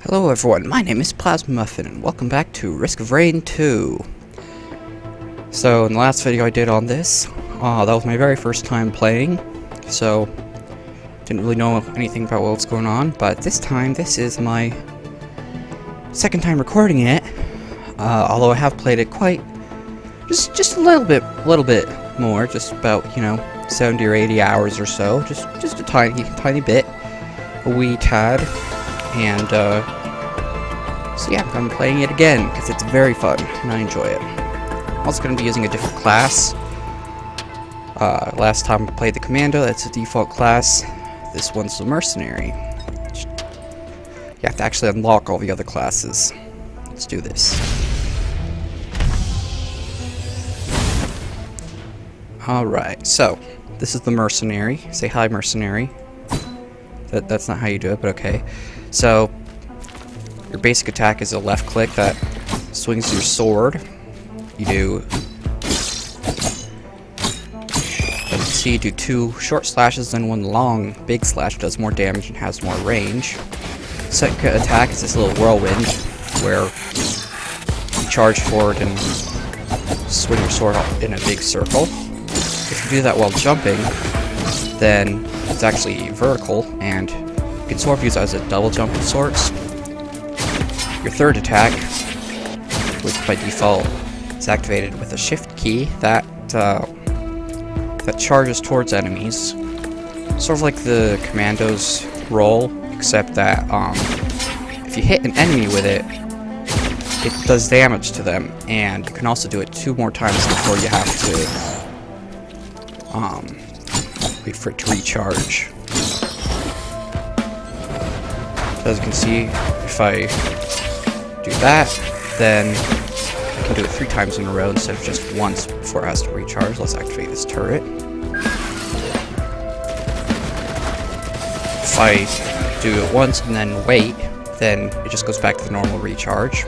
Hello everyone, my name is PlasmaMuffin, and welcome back to Risk of Rain 2. So, in the last video I did on this, that was my very first time playing, so didn't really know anything about what was going on, but this time, this is my second time recording it, although I have played it quite, just a little bit more, just about, 70 or 80 hours or so, just a tiny bit, a wee tad. And, so yeah, I'm playing it again, because it's very fun, and I enjoy it. I'm also going to be using a different class. Last time I played the Commando, that's a default class. This one's the Mercenary. You have to actually unlock all the other classes. Let's do this. Alright, so, this is the Mercenary. Say hi, Mercenary. That's not how you do it, but okay. So, your basic attack is a left click that swings your sword. You do, let's see, you do 2 short slashes and 1 long big slash, does more damage and has more range. Second attack is this little whirlwind, where you charge forward and swing your sword in a big circle. If you do that while jumping, then it's actually vertical, and you can sort of use it as a double jump of sorts. Your third attack, which by default is activated with a shift key, that charges towards enemies. Sort of like the Commando's roll, except that if you hit an enemy with it, it does damage to them, and you can also do it 2 more times before you have to wait for it to recharge. So as you can see, if I do that, then I can do it 3 times in a row instead of just once before it has to recharge. Let's activate this turret. If I do it once and then wait, then it just goes back to the normal recharge.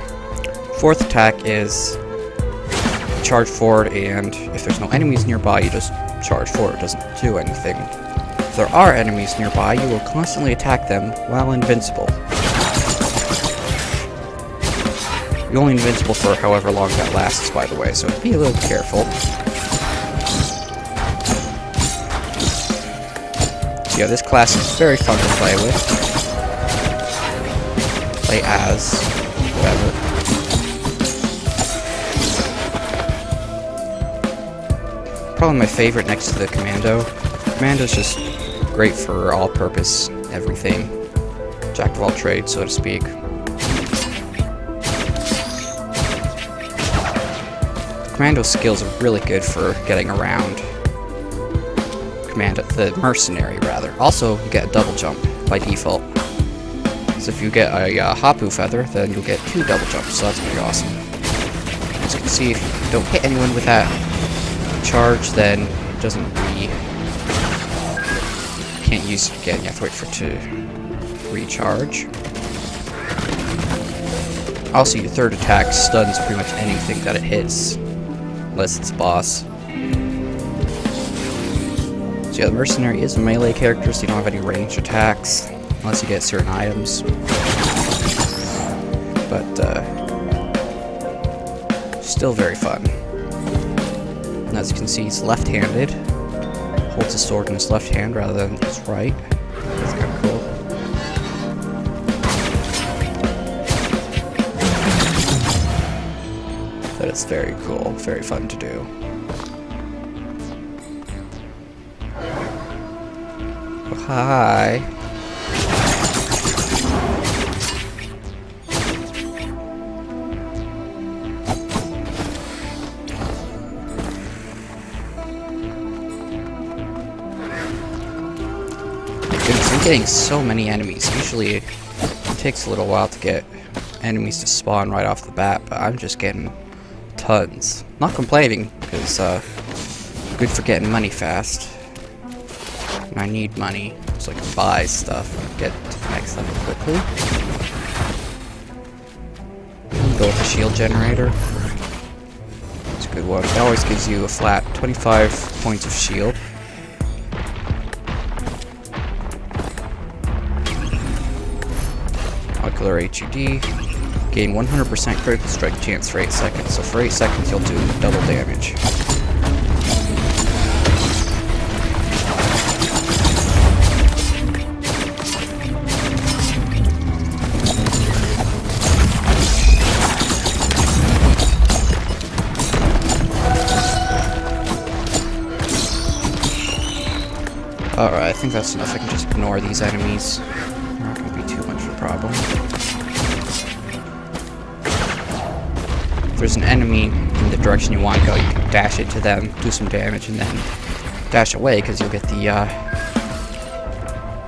Fourth attack is charge forward, and if there's no enemies nearby, you just charge forward. It doesn't do anything. If there are enemies nearby, you will constantly attack them while invincible. You're only invincible for however long that lasts, by the way, so be a little careful. So yeah, this class is very fun to play with. Play as whatever. Probably my favorite next to the Commando. Commando's just great for all-purpose everything. Jack of all trades, so to speak. Commando skills are really good for getting around. The Mercenary, rather. Also, you get a double jump by default. So if you get a Hapu feather, then you'll get 2 double jumps, so that's pretty awesome. As you can see, if you don't hit anyone with that charge, then it doesn't you can't use it again, you have to wait for it to recharge. Also, your third attack stuns pretty much anything that it hits, unless it's a boss. So yeah, the Mercenary is a melee character, so you don't have any ranged attacks, unless you get certain items. But, still very fun. And as you can see, he's left-handed. Holds his sword in his left hand rather than his right. That's kind of cool. That is very cool, very fun to do. Oh, hi. I'm getting so many enemies. Usually it takes a little while to get enemies to spawn right off the bat, but I'm just getting tons. Not complaining, because good for getting money fast. And I need money so I can buy stuff and get to the next level quickly. Go with the shield generator. It's a good one. It always gives you a flat 25 points of shield. ocular HUD. Gain 100% critical strike chance for 8 seconds. So for 8 seconds, you'll do double damage. Alright, I think that's enough. I can just ignore these enemies. They're not going to be too much of a problem. If there's an enemy in the direction you want to go, you can dash it to them, do some damage, and then dash away, because you'll get the, you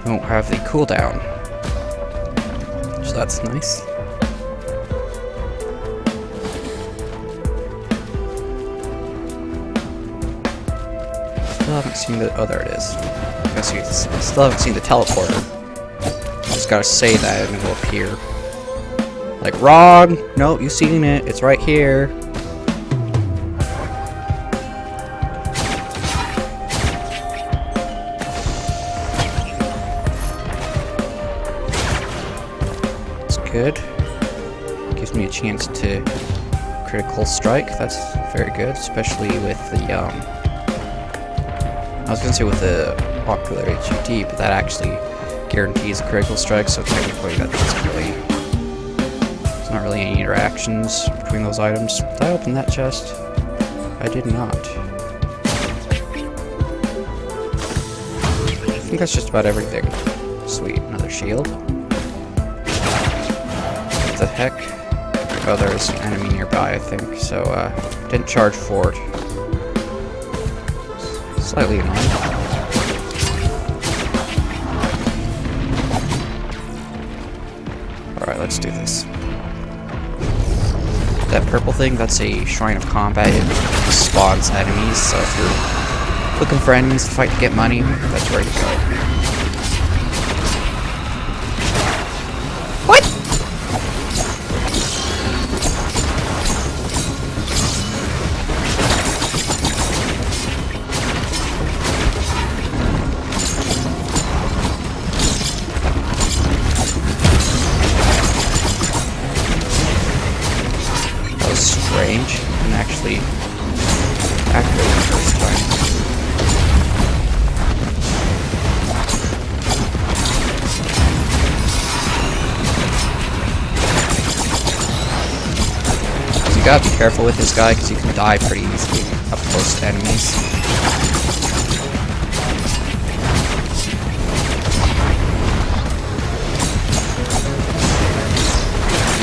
won't have the cooldown. So that's nice. Still haven't seen the, oh, there it is. I still haven't seen the teleporter. Just gotta say that and it'll appear. Like, wrong! No, you've seen it. It's right here. It's good. Gives me a chance to critical strike. That's very good, especially with the, I was gonna say with the ocular HUD, but that actually guarantees a critical strike, so technically that doesn't really... There's not really any interactions between those items. Did I open that chest? I did not. I think that's just about everything. Sweet, another shield. What the heck? Oh, there's an enemy nearby, I think, so, didn't charge forward. Slightly annoying. Alright, let's do this. That purple thing, that's a Shrine of Combat. It spawns enemies, so if you're looking for enemies to fight to get money, that's where to go. What? Strange and actually activate the first time. So you gotta be careful with this guy because you can die pretty easily up close to enemies.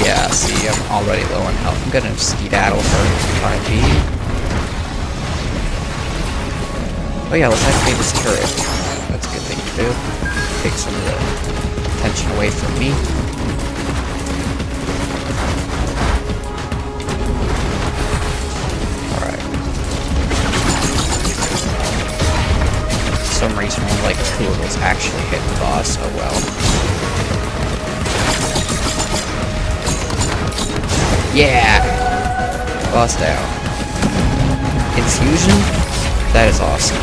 Yeah, see, I'm already low on health. I'm gonna skedaddle for the time being. Oh yeah, let's activate this turret. That's a good thing to do. Take some of the tension away from me. Alright. For some reason, only like 2 of those actually hit the boss. Oh well. Yeah! Boss down. Infusion? That is awesome.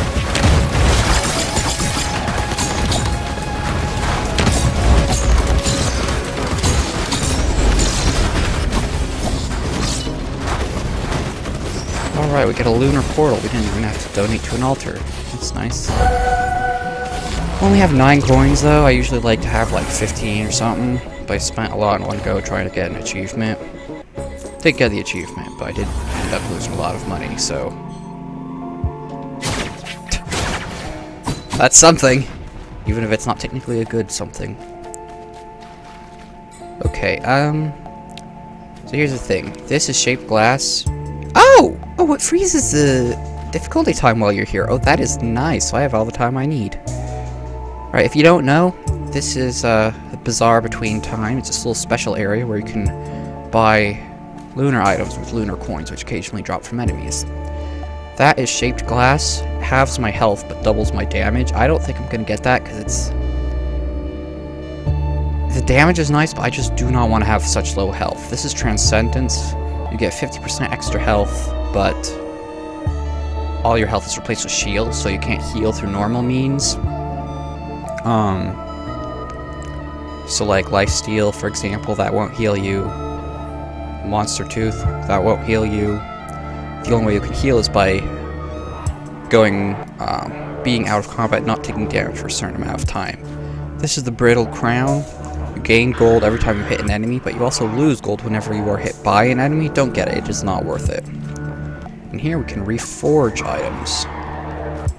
Alright, we get a lunar portal. We didn't even have to donate to an altar. That's nice. Only have 9 coins though. I usually like to have like 15 or something. But I spent a lot in one go trying to get an achievement. Did get the achievement, but I did end up losing a lot of money, so... That's something! Even if it's not technically a good something. Okay, so here's the thing. This is shaped glass. Oh! Oh, it freezes the difficulty time while you're here. Oh, that is nice. So I have all the time I need. Right, if you don't know, this is a bazaar between time. It's this little special area where you can buy lunar items with lunar coins, which occasionally drop from enemies. That is shaped glass, halves my health but doubles my damage. I don't think I'm gonna get that because it's... The damage is nice, but I just do not want to have such low health. This is Transcendence. You get 50% extra health, but all your health is replaced with shields, so you can't heal through normal means. So like lifesteal, for example, that won't heal you. Monster Tooth, that won't heal you. The only way you can heal is by going, being out of combat, not taking damage for a certain amount of time. This is the Brittle Crown. You gain gold every time you hit an enemy, but you also lose gold whenever you are hit by an enemy. Don't get it, it is not worth it. And here we can reforge items.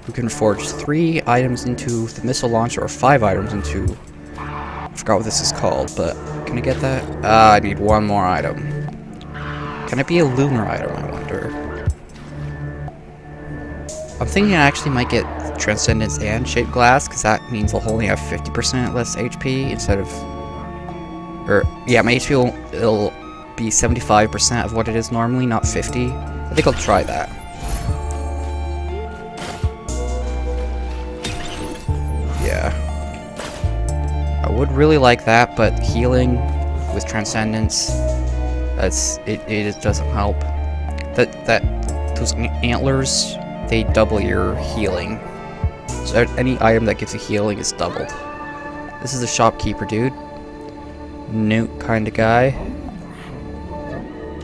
We can forge 3 items into the missile launcher, or 5 items into... I forgot what this is called, but can I get that? I need 1 more item. Can it be a lunar item, I wonder? I'm thinking I actually might get Transcendence and Shaped Glass, because that means I'll only have 50% less HP instead of... Or, yeah, my HP will be 75% of what it is normally, not 50. I think I'll try that. Yeah. I would really like that, but healing with Transcendence, it doesn't help. Those antlers, they double your healing. So any item that gives you healing is doubled. This is a shopkeeper dude. Newt kind of guy.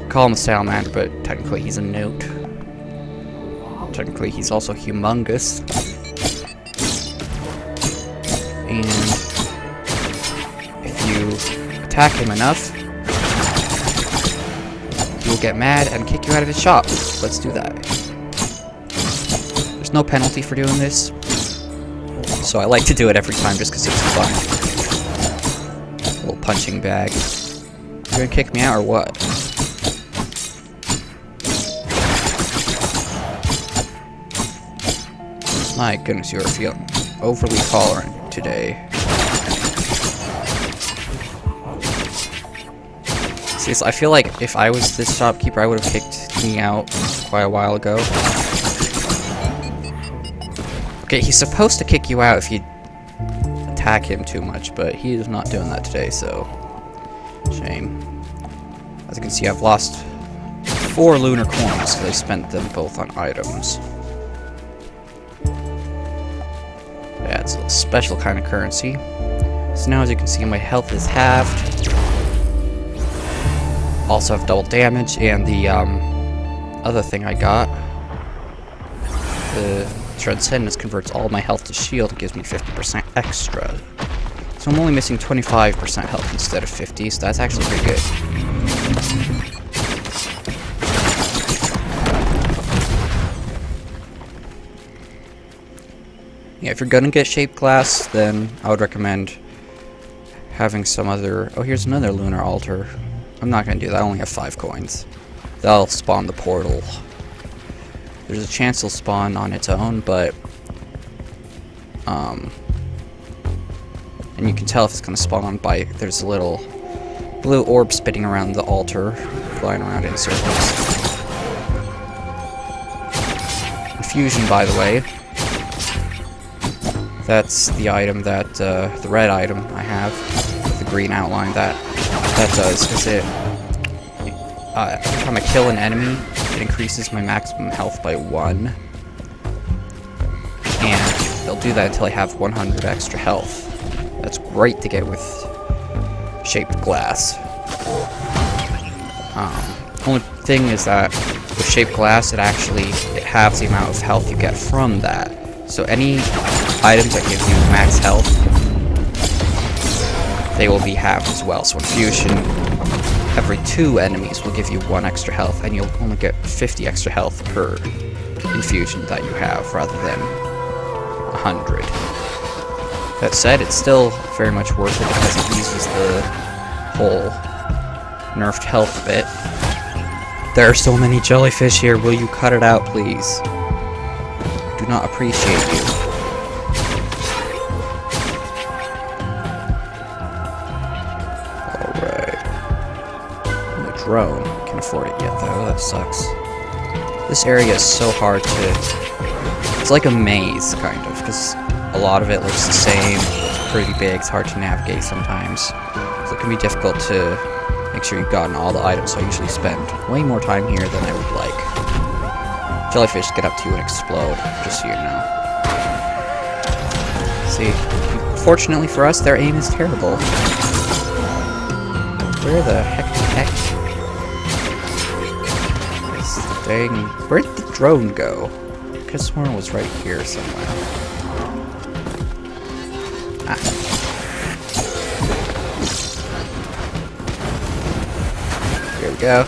Call him a salamander, but technically he's a newt. Technically he's also humongous. And if you attack him enough, he'll get mad and kick you out of his shop. Let's do that. There's no penalty for doing this, so I like to do it every time just because it's fun. Little punching bag. You gonna kick me out or what? My goodness, you are feeling overly tolerant today. See, so I feel like if I was this shopkeeper, I would have kicked me out quite a while ago. Okay, he's supposed to kick you out if you attack him too much, but he is not doing that today, so... Shame. As you can see, I've lost 4 lunar coins, because I spent them both on items. Yeah, it's a special kind of currency. So now, as you can see, my health is halved. Also have double damage, and the other thing I got, the Transcendence, converts all my health to shield and gives me 50% extra. So I'm only missing 25% health instead of 50, so that's actually pretty good. Yeah, if you're gonna get Shaped Glass, then I would recommend having some other... Oh, here's another lunar altar. I'm not gonna do that, I only have 5 coins. That'll spawn the portal. There's a chance it'll spawn on its own, but... And you can tell if it's gonna spawn on by... There's a little blue orb spinning around the altar, flying around in circles. Infusion, by the way. That's the item that, the red item I have, with the green outline, that does, is it, every time I kill an enemy, it increases my maximum health by 1, and they'll do that until I have 100 extra health. That's great to get with Shaped Glass. Only thing is that with Shaped Glass, it halves the amount of health you get from that. So any items that give you max health, they will be halved as well. So Infusion, every 2 enemies will give you 1 extra health, and you'll only get 50 extra health per infusion that you have, rather than 100. That said, it's still very much worth it because it uses the whole nerfed health bit. There are so many jellyfish here, will you cut it out, please? I do not appreciate you. Drone. Can't afford it yet though, that sucks. This area is so hard to... It's like a maze, kind of, because a lot of it looks the same, it's pretty big, it's hard to navigate sometimes. So it can be difficult to make sure you've gotten all the items, so I usually spend way more time here than I would like. Jellyfish get up to you and explode, just so you know. See, Fortunately for us, their aim is terrible. Where the heck? Dang. Where'd the drone go? I could have sworn it was right here somewhere. Ah. Here we go.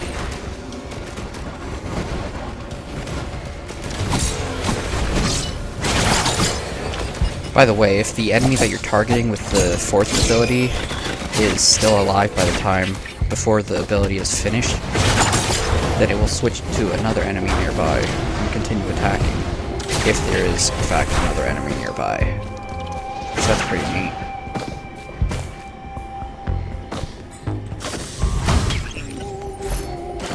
By the way, if the enemy that you're targeting with the fourth ability is still alive by the time before the ability is finished, then it will switch to another enemy nearby and continue attacking, if there is, in fact, another enemy nearby. So that's pretty neat.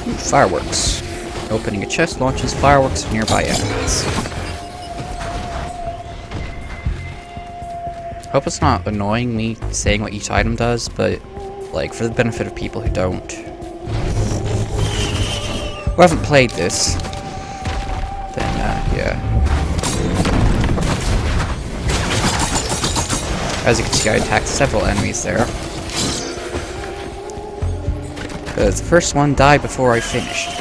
Ooh, fireworks. Opening a chest launches fireworks at nearby enemies. Hope it's not annoying me saying what each item does, but, like, for the benefit of people who don't... who haven't played this, then, yeah. As you can see, I attacked several enemies there. The first one died before I finished.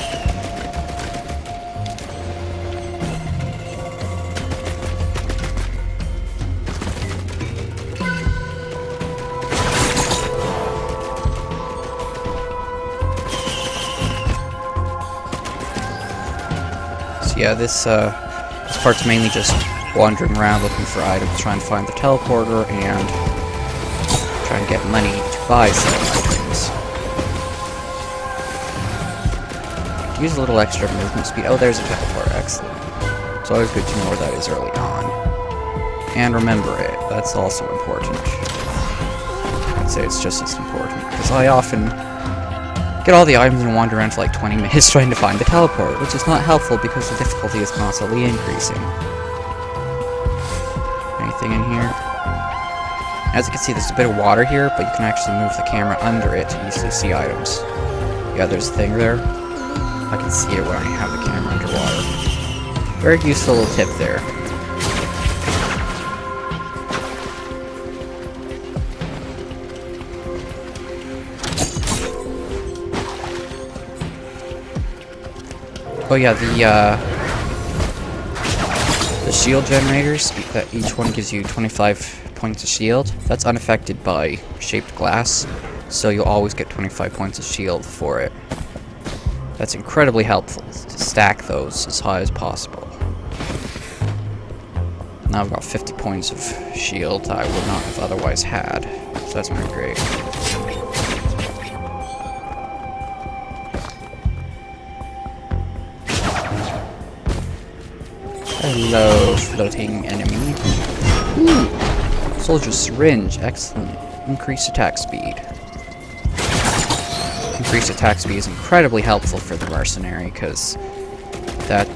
Yeah, this part's mainly just wandering around looking for items, trying to find the teleporter, and trying to get money to buy some items. Use a little extra movement speed. Oh, there's a teleporter. Excellent. It's always good to know where that is early on. And remember it. That's also important. I'd say it's just as important, because I often get all the items and wander around for like 20 minutes trying to find the teleport, which is not helpful because the difficulty is constantly increasing. Anything in here? As you can see, there's a bit of water here, but you can actually move the camera under it to easily see items. Yeah, there's a thing there. I can see it when I have the camera underwater. Very useful little tip there. Oh yeah, the shield generators, that each one gives you 25 points of shield. That's unaffected by shaped glass, so you'll always get 25 points of shield for it. That's incredibly helpful to stack those as high as possible. Now I've got 50 points of shield I would not have otherwise had, so that's pretty great. Hello, floating enemy. Ooh, soldier syringe, excellent. Increased attack speed. Increased attack speed is incredibly helpful for the mercenary, because that,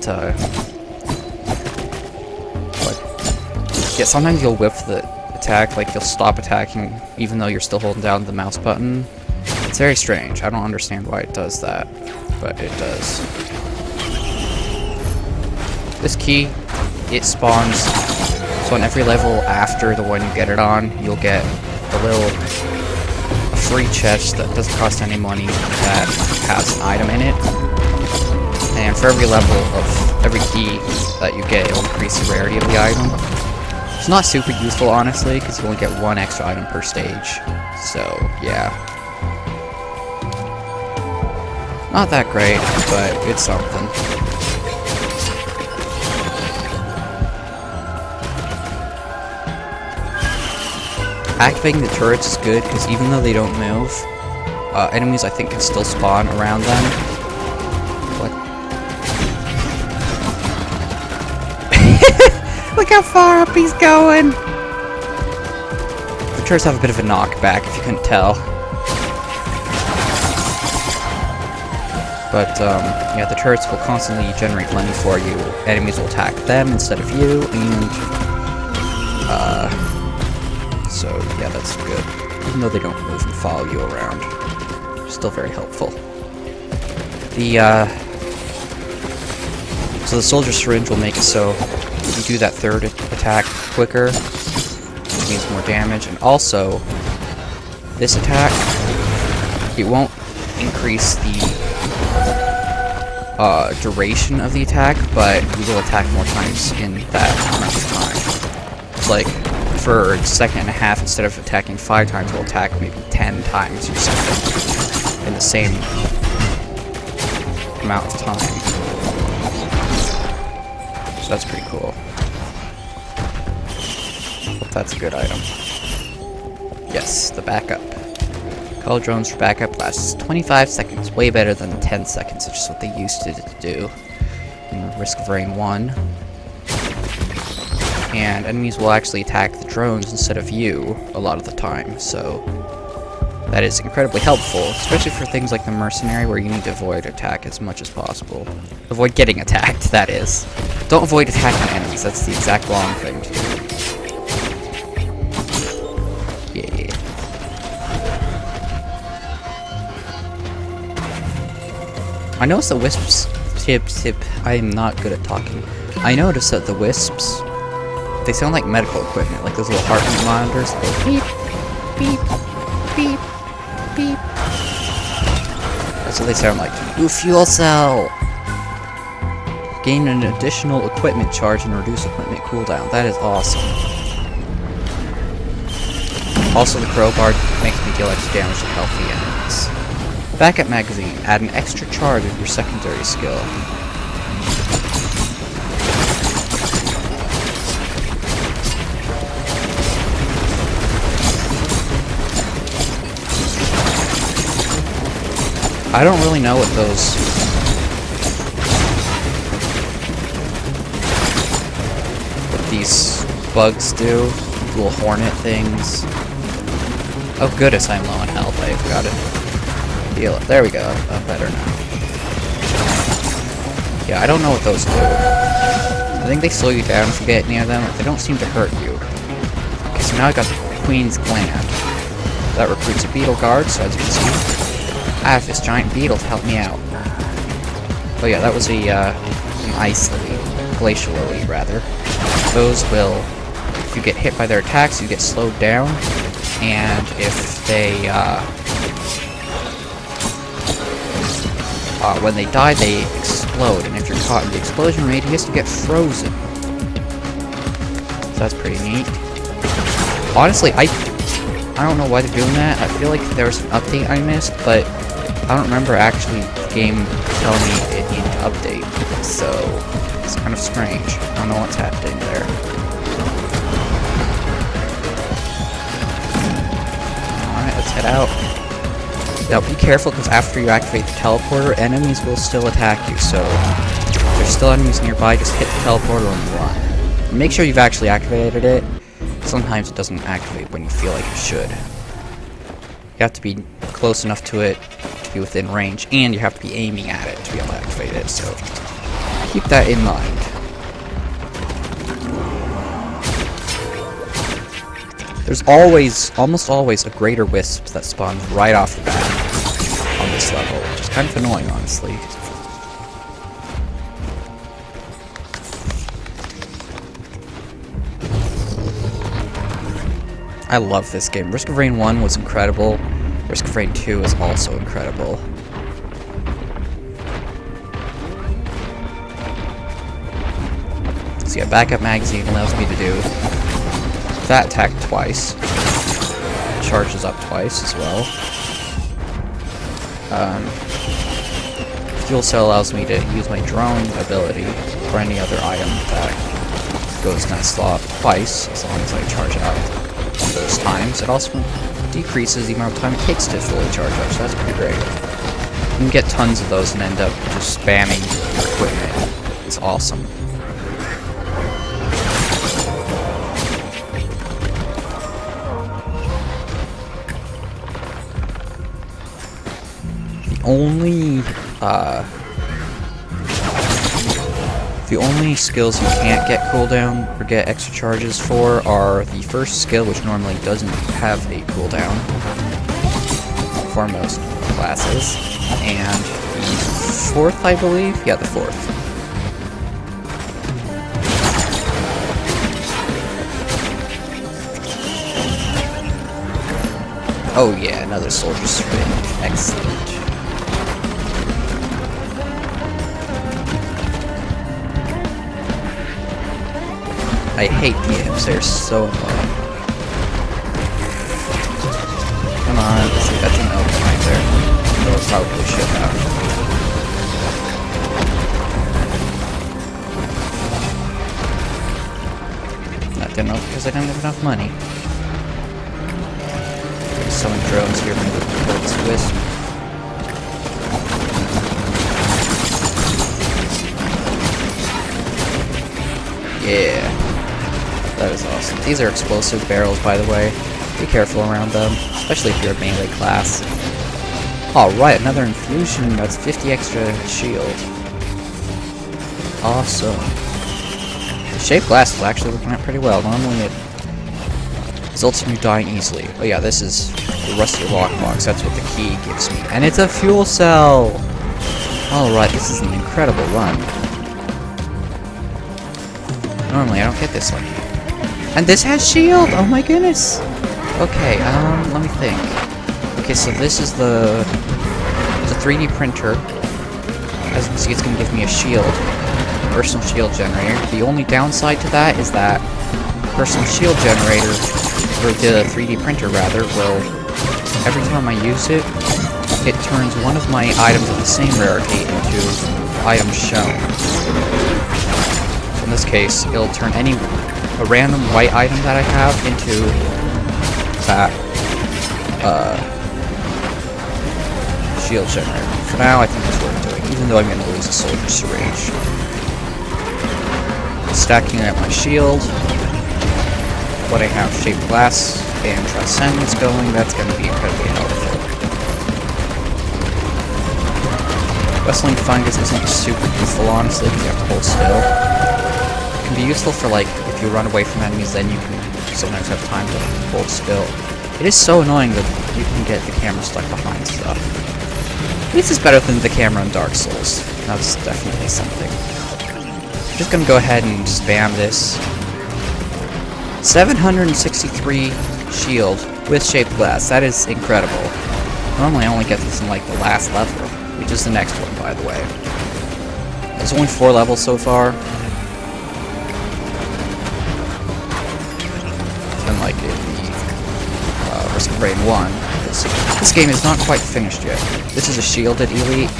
yeah, sometimes you'll whip the attack, like you'll stop attacking even though you're still holding down the mouse button. It's very strange. I don't understand why it does that, but it does. This key, it spawns, so on every level after the one you get it on, you'll get a free chest that doesn't cost any money that has an item in it. And for every level of every key that you get, it'll increase the rarity of the item. It's not super useful, honestly, because you only get one extra item per stage. So, yeah. Not that great, but it's something. Activating the turrets is good, because even though they don't move, enemies I think can still spawn around them. What? Look how far up he's going! The turrets have a bit of a knockback, if you couldn't tell. But, yeah, the turrets will constantly generate money for you. Enemies will attack them instead of you, and, so, yeah, that's good. Even though they don't move and follow you around. They're still very helpful. So the soldier syringe will make it so you do that third attack quicker. means more damage, and also, this attack, it won't increase the duration of the attack, but you will attack more times in that amount of time. It's like, for a second and a half, instead of attacking 5 times, you'll attack maybe 10 times or something in the same amount of time. So that's pretty cool. Hope that's a good item. Yes, the backup. Call drones for backup lasts 25 seconds, way better than 10 seconds, which is what they used to do in Risk of Rain 1. And enemies will actually attack the drones instead of you a lot of the time, so that is incredibly helpful, especially for things like the mercenary where you need to avoid attack as much as possible. Avoid getting attacked, that is. Don't avoid attacking enemies, that's the exact wrong thing to do. Yeah. I noticed the wisps... I am not good at talking. I noticed that the wisps... They sound like medical equipment, like those little heartbeat monitors. They go beep, beep, beep, beep. That's what they sound like. Ooh, fuel cell! Gain an additional equipment charge and reduce equipment cooldown. That is awesome. Also, the crowbar makes me deal extra damage to healthy enemies. Backup magazine. Add an extra charge of your secondary skill. I don't really know what these bugs do. Little hornet things. Oh goodness, I'm low on health. I forgot it. Heal it. There we go. Better now. Yeah, I don't know what those do. I think they slow you down if you get near them. They don't seem to hurt you. Okay, so now I got the Queen's Gland. That recruits a beetle guard, so as you can see, I have this giant beetle to help me out. Oh yeah, that was an ice lily. Glacial lily, rather. Those will, if you get hit by their attacks, you get slowed down. And if they, when they die, they explode. And if you're caught in the explosion radius, you get frozen. So that's pretty neat. Honestly, I don't know why they're doing that. I feel like there was an update I missed, but I don't remember actually the game telling me it needed to update, so it's kind of strange. I don't know what's happening there. Alright, let's head out. Now be careful, because after you activate the teleporter, enemies will still attack you, so if there's still enemies nearby, just hit the teleporter and run. Make sure you've actually activated it. Sometimes it doesn't activate when you feel like it should. You have to be close enough to it to be within range, and you have to be aiming at it to be able to activate it, so keep that in mind. There's almost always a greater wisp that spawns right off the bat on this level, which is kind of annoying, honestly. I love this game. Risk of Rain 1 was incredible. Risk of Rain 2 is also incredible. So yeah, backup magazine allows me to do that attack twice. Charges up twice as well. Fuel cell allows me to use my drone ability or any other item that goes in that slot twice, as long as I charge out those times. It also decreases the amount of time it takes to fully charge up, so that's pretty great. You can get tons of those and end up just spamming equipment. It's awesome. The only skills you can't get cooldown or get extra charges for are the first skill, which normally doesn't have a cooldown for most classes, and the fourth, I believe? Yeah, the fourth. Oh yeah, another soldier syringe. Excellent. I hate the imps, they're so annoying. Come on, see, that's an elk right there. Or probably should have. That didn't help because I didn't have enough money. Sewing drones here from the Bird's Wisp. Yeah. That is awesome. These are explosive barrels, by the way. Be careful around them, especially if you're a melee class. Alright, another infusion. That's 50 extra shield. Awesome. The shaped glass is actually working out pretty well. Normally it results in you dying easily. Oh yeah, this is the rusty lockbox. That's what the key gives me. And it's a fuel cell! Alright, this is an incredible run. Normally I don't get this one. And this has shield! Oh my goodness! Okay, let me think. Okay, so this is the 3D printer. As you can see, it's going to give me a shield. Personal shield generator. The only downside to that is that personal shield generator, or the 3D printer rather, will, every time I use it, it turns one of my items of the same rarity into items shown. So in this case, it'll turn a random white item that I have into that shield generator. For now, I think that's what I'm doing, even though I'm going to lose a soldier syringe. Stacking up my shield. When I have shaped glass and transcendence going, that's going to be incredibly helpful. Wrestling fungus isn't super useful, honestly, because you have to hold still. It can be useful for, like, if you run away from enemies, then you can sometimes have time to hold still. It is so annoying that you can get the camera stuck behind stuff. This is better than the camera in Dark Souls. That's definitely something. I'm just gonna go ahead and spam this. 763 shield with shaped glass. That is incredible. Normally I only get this in like the last level, which is the next one, by the way. There's only 4 levels so far. Unlike in the Risk of Rain 1. This game is not quite finished yet. This is a shielded elite.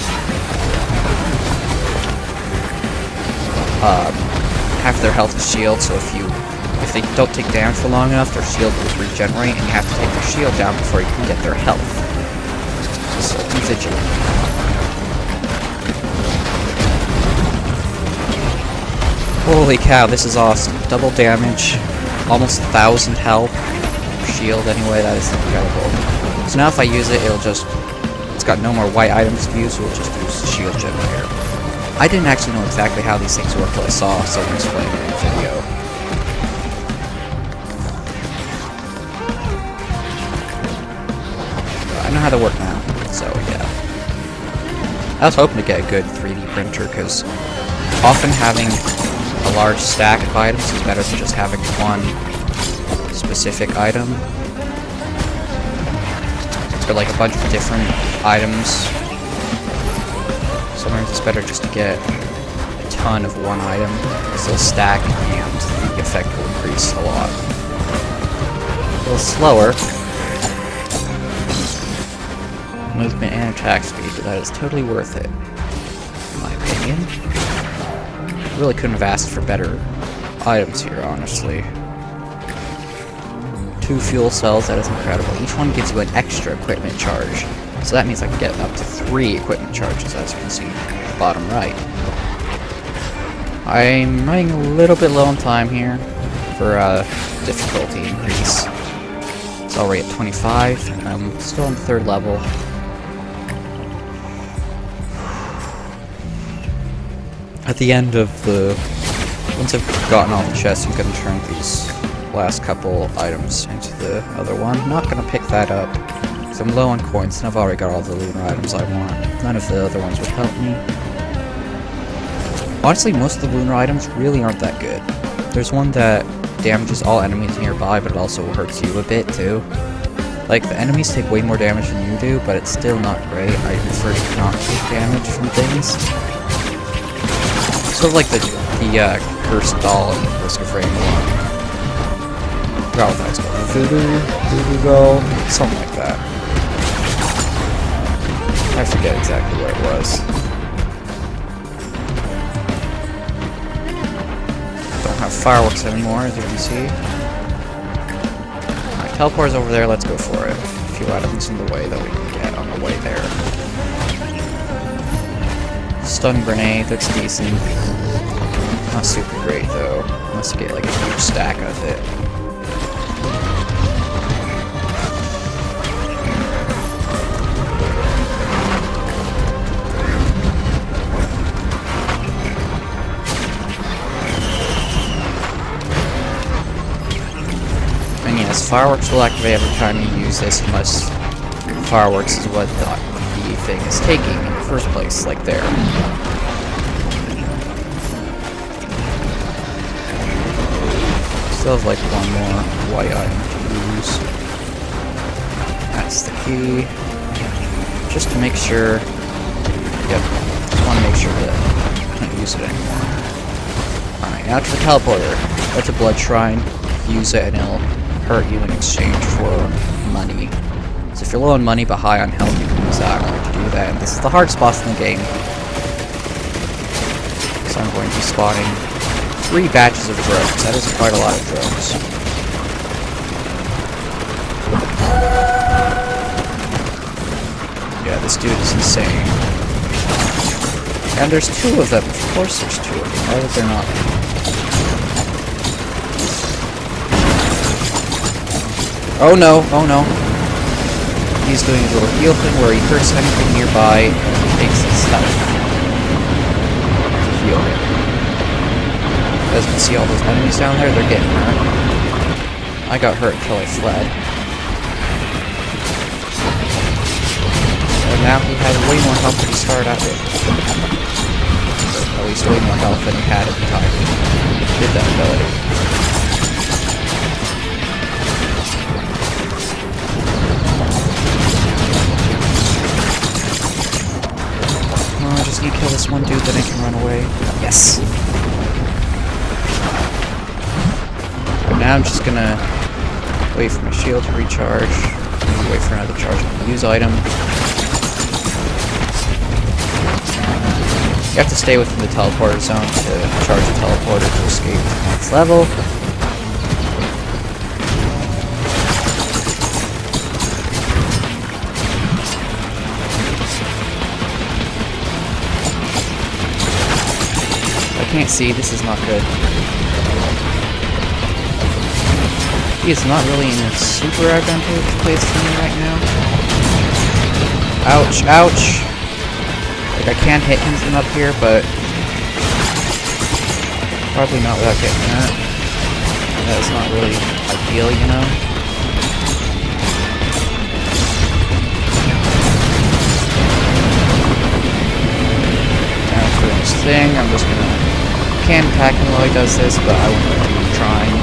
Half their health is shield, so if they don't take damage for long enough, their shield will regenerate, and you have to take their shield down before you can get their health. So be vigilant. Holy cow, this is awesome. Double damage, almost 1,000 health. Shield anyway, that is incredible. So now if I use it, it's got no more white items to use, so it'll just use the shield generator. I didn't actually know exactly how these things work until I saw someone explain it in a video. I know how they work now, so yeah. I was hoping to get a good 3D printer, because often having a large stack of items is better than just having one specific item. For like a bunch of different items, sometimes it's better just to get a ton of one item, because they'll stack and the effect will increase a lot. A little slower movement and attack speed, but that is totally worth it, in my opinion. Really couldn't have asked for better items here, honestly. 2 fuel cells, that is incredible. Each one gives you an extra equipment charge. So that means I can get up to 3 equipment charges, as you can see at the bottom right. I'm running a little bit low on time here for difficulty increase. It's already at 25, and I'm still on the 3rd level. At the end of once I've gotten all the chests, I'm going to turn these last couple items into the other one. I'm not going to pick that up, because I'm low on coins, and I've already got all the lunar items I want. None of the other ones would help me. Honestly, most of the lunar items really aren't that good. There's one that damages all enemies nearby, but it also hurts you a bit, too. Like, the enemies take way more damage than you do, but it's still not great. I prefer to not take damage from things. Sort of like the cursed doll in Risk of Rain 1. Forgot what that was called. Voodoo doll? Something like that. I forget exactly what it was. Don't have fireworks anymore, as you can see. Alright, teleport's over there, let's go for it. A few items in the way that we can get on the way there. Stun grenade, that's decent. Not super great though, unless you get like a huge stack of it. And yes, fireworks will activate every time you use this, unless fireworks is what the thing is taking in the first place, like there. Still have like one more white item to use. That's the key. Just to make sure. Yep. Just want to make sure that I can't use it anymore. Alright, now to the teleporter. That's a blood shrine. Use it and it'll hurt you in exchange for money. So if you're low on money but high on health, you can use that to do that. And this is the hardest boss in the game. So I'm going to be spawning 3 batches of drones. That is quite a lot of drones. Yeah, this dude is insane. And there's 2 of them. Of course there's 2 of them. Why would there not be? Oh no, oh no. He's doing a little heal thing where he hurts anything nearby and takes his health to heal him. As you can see all those enemies down there, they're getting hurt. I got hurt until I fled. And now he has way more health than he started out with. Or at least way more health than he had at the time he did that ability. I just need to kill this one dude, then I can run away. Yes! But now I'm just gonna wait for my shield to recharge. Wait for another charge on the use item. You have to stay within the teleporter zone to charge the teleporter to escape to the next level. Can't see, this is not good. He is not really in a super advantageous place for me right now. Ouch, ouch! Like, I can hit him from up here, but probably not without getting hurt. That is not really ideal, you know? Now for this thing, I'm just gonna can attack him while he does this, but I won't be trying.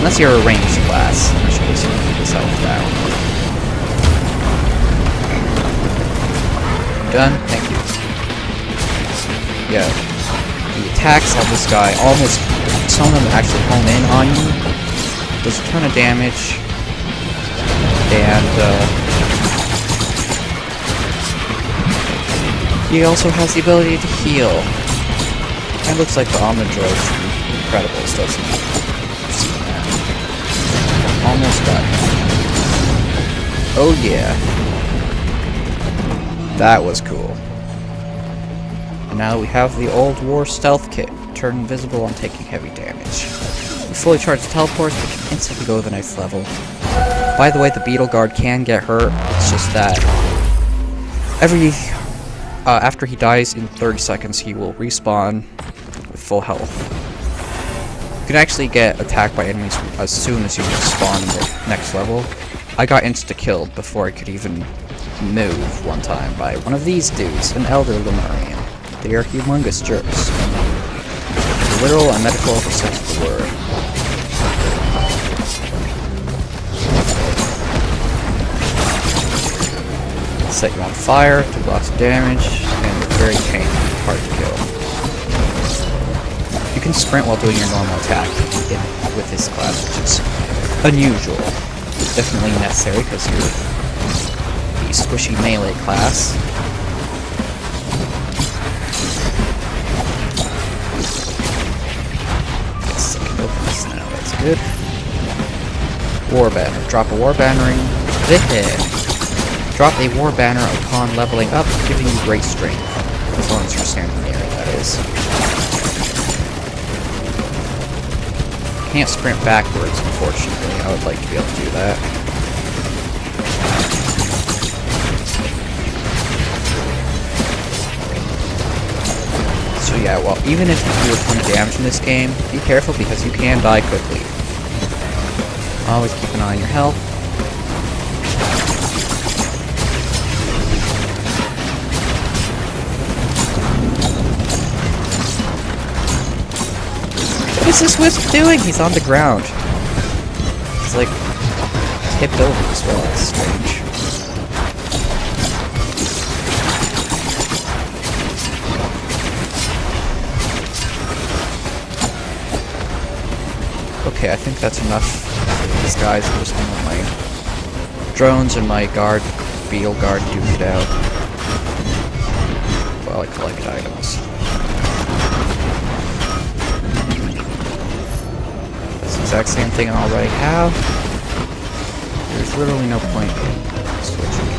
Unless you're a ranged class, in which case you can keep his health down. Done? Thank you. Yeah. The attacks on this guy almost, some of them actually hone in on you. Does a ton of damage. And, he also has the ability to heal. It looks like the Omni Droid from Incredibles, doesn't it? I've seen that. Almost got it. Oh yeah. That was cool. And now we have the old war stealth kit. Turn invisible on taking heavy damage. We fully charge teleports, but can instantly go to the next level. By the way, the Beetle Guard can get hurt. It's just that after he dies in 30 seconds, he will respawn with full health. You can actually get attacked by enemies as soon as you spawn in the next level. I got insta-killed before I could even move one time by one of these dudes, an Elder Lemurian. They are humongous jerks. The literal and metaphorical sense of the word. set you on fire, do lots of damage, and very painful, hard to kill. You can sprint while doing your normal attack with this class, which is unusual. Definitely necessary because you're a squishy melee class. Now that's good. War banner. Drop a war banner ring. Drop a war banner upon leveling up, giving you great strength. As long as you're standing in the area, that is. Can't sprint backwards, unfortunately. I would like to be able to do that. So yeah, well, even if you do a ton of damage in this game, be careful because you can die quickly. Always keep an eye on your health. What is this wisp doing? He's on the ground. He's like tipped over as well. That's strange. Okay, I think that's enough for these guys. I'm just gonna let my drones and my beetle guard duke it out while I collect items. That's the exact same thing I already have. There's literally no point in switching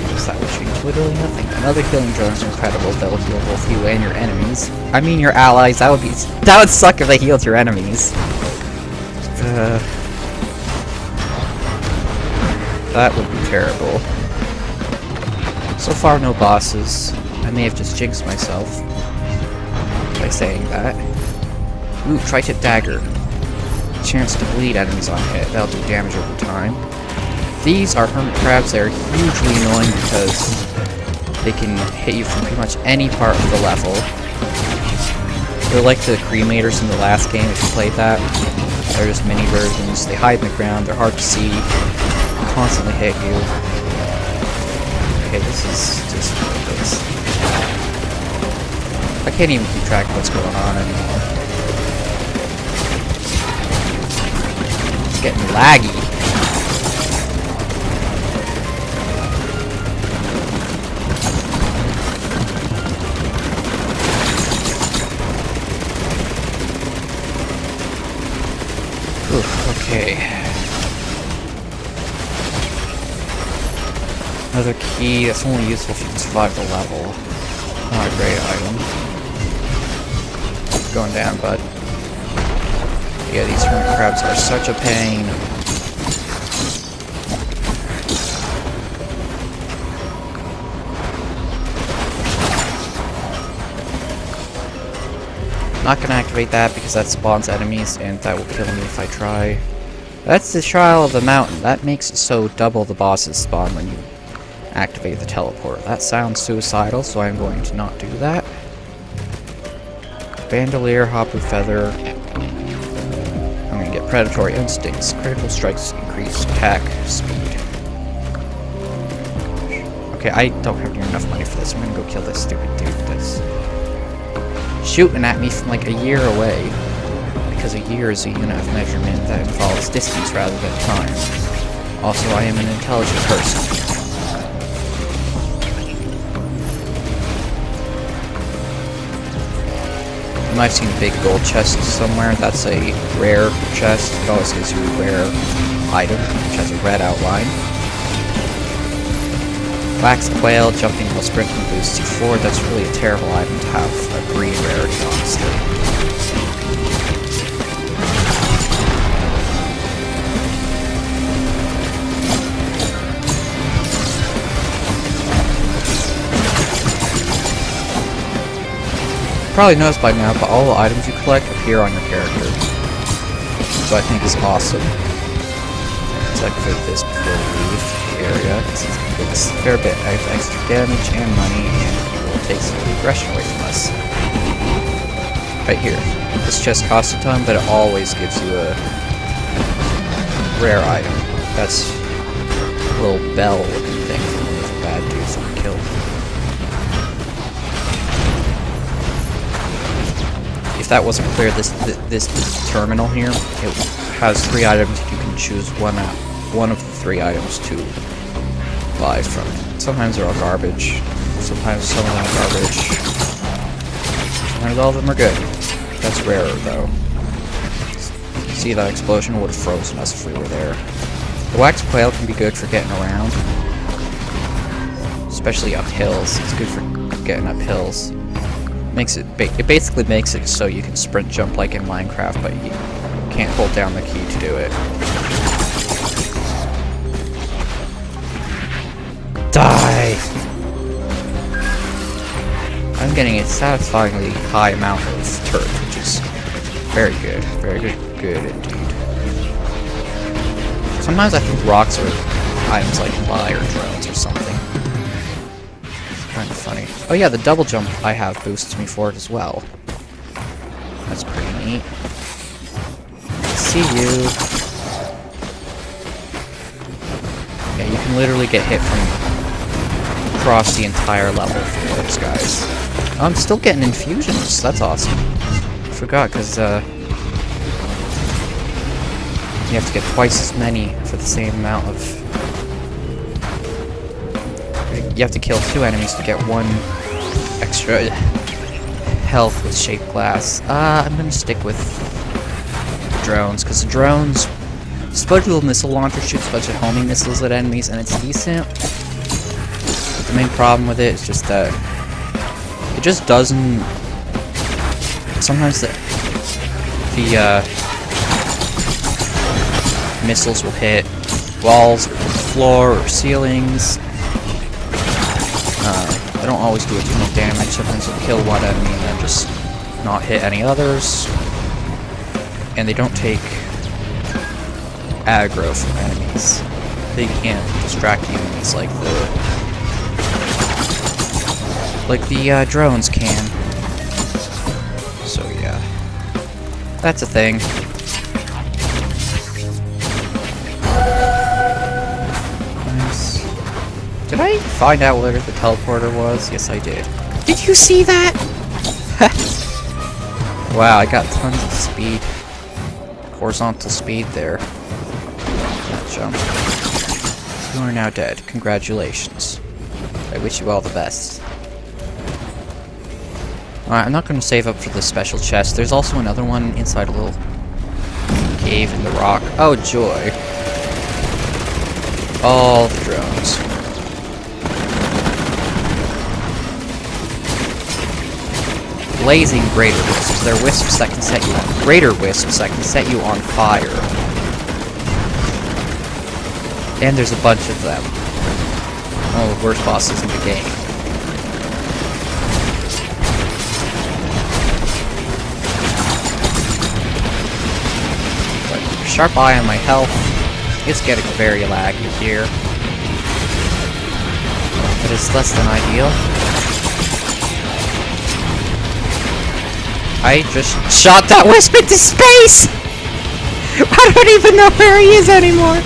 because that will change literally nothing. Another healing drone is incredible. They'll heal both you and your enemies. I mean your allies. That would suck if they healed your enemies. That would be terrible. So far, no bosses. I may have just jinxed myself by saying that. Ooh, Tri-tip dagger. Chance to bleed enemies on hit. That'll do damage over time. These are hermit crabs. They're hugely annoying because they can hit you from pretty much any part of the level. They're like the cremators in the last game if you played that. They're just mini versions. They hide in the ground. They're hard to see. They constantly hit you. Okay, this is just ridiculous. I can't even keep track of what's going on anymore. It's getting laggy. Okay. Another key that's only useful if you can survive the level. Not a great item. Going down, bud. Yeah, these hermit crabs are such a pain. Not gonna activate that because that spawns enemies and that will kill me if I try. That's the Trial of the Mountain. That makes it so double the bosses spawn when you activate the teleport. That sounds suicidal, so I'm going to not do that. Bandolier, Hopper Feather. I'm gonna get Predatory Instincts. Critical strikes increase attack speed. Okay, I don't have near enough money for this. I'm gonna go kill this stupid dude that's shooting at me from like a year away. Because a year is a unit of measurement that involves distance rather than time. Also, I am an intelligent person. You might have seen a big gold chest somewhere. That's a rare chest. It always gives you a rare item, which has a red outline. Wax Quail, jumping while sprinting boosts you forward. That's really a terrible item to have a green rarity, honestly. Probably noticed by now, but all the items you collect appear on your character, so I think is awesome. So I activate this before we leave the area. It's a fair bit of extra damage and money, and it will take some of the aggression away from us. Right here. This chest costs a ton, but it always gives you a rare item. That's a little bell-looking thing from one of the bad dudes on the that wasn't clear, this terminal here, it has 3 items. You can choose one of the 3 items to buy from. Sometimes they're all garbage. Sometimes some of them are garbage. Sometimes all of them are good. That's rarer, though. See, that explosion would have frozen us if we were there. The wax quail can be good for getting around. Especially up hills. It's good for getting up hills. It basically makes it so you can sprint jump like in Minecraft, but you can't hold down the key to do it. Die! I'm getting a satisfyingly high amount of turret, which is very good. Very good indeed. Sometimes I think rocks are items I can buy, or drones or something. It's kind of funny. Oh yeah, the double jump I have boosts me for it as well. That's pretty neat. See you. Yeah, you can literally get hit from across the entire level for those guys. I'm still getting infusions. That's awesome. I forgot, because you have to get twice as many for the same amount of... You have to kill 2 enemies to get 1 extra health with shaped glass. I'm gonna stick with drones, because the drones... Disposable missile launcher shoots a bunch of homing missiles at enemies, and it's decent. But the main problem with it is just that it just doesn't... Sometimes the missiles will hit walls, or floor, or ceilings. They don't always do a ton of damage. Sometimes they'll kill 1 enemy and then just not hit any others. And they don't take aggro from enemies. They can't distract the enemies like the drones can. So yeah, that's a thing. Nice. Did I find out where the teleporter was? Yes, I did. Did you see that? Wow, I got tons of speed. Horizontal speed there. That jump. You are now dead. Congratulations. I wish you all the best. Alright, I'm not going to save up for the special chest. There's also another one inside a little cave in the rock. Oh, joy. All the drones. Blazing greater wisps. They're wisps that can set you on... Greater wisps that can set you on fire. And there's a bunch of them. One of the worst bosses in the game. But sharp eye on my health. It's getting very laggy here. But it's less than ideal. I just shot that wisp into space! I don't even know where he is anymore!